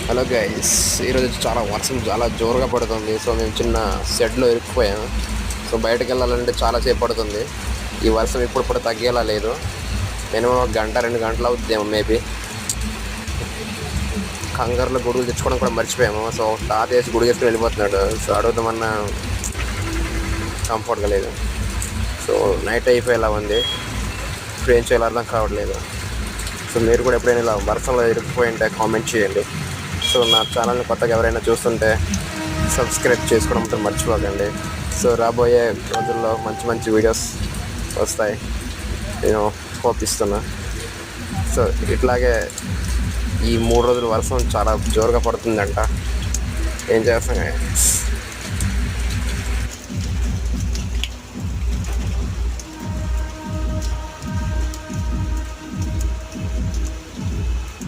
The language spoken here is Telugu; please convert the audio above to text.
హలో గైస్, ఈరోజు చాలా వర్షం చాలా జోరుగా పడుతుంది. సో మేము చిన్న షెడ్లో ఇరుక్కుపోయాము. సో బయటకు వెళ్ళాలంటే చాలా సేపు పడుతుంది. ఈ వర్షం ఇప్పుడు తగ్గేలా లేదు. మినిమం 1-2 గంటలు అవుతుందేమో మేబీ. కంగారులో గొడుగులు తెచ్చుకోవడం కూడా మర్చిపోయాము. సో తాత వేసి గుడి వేసుకుని వెళ్ళిపోతున్నాడు. సో అడుగుదామన్నా కంఫర్ట్గా లేదు. సో నైట్ అయిపోయేలా ఉంది. ఇప్పుడు ఏం చేయాలో అర్థం కావట్లేదు. సో మీరు కూడా ఎప్పుడైనా ఇలా వర్షంలో ఇరుక్కుపోయి ఉంటే కామెంట్ చేయండి. సో నా ఛానల్ని కొత్తగా ఎవరైనా చూస్తుంటే సబ్స్క్రైబ్ చేసుకోవడం మాత్రం మర్చిపోకండి. సో రాబోయే రోజుల్లో మంచి మంచి వీడియోస్ వస్తాయి నేను హోప్ ఇస్తున్నా. సో ఇట్లాగే ఈ 3 రోజులు వర్షం చాలా జోరుగా పడుతుందంట. ఏం చేస్తాం.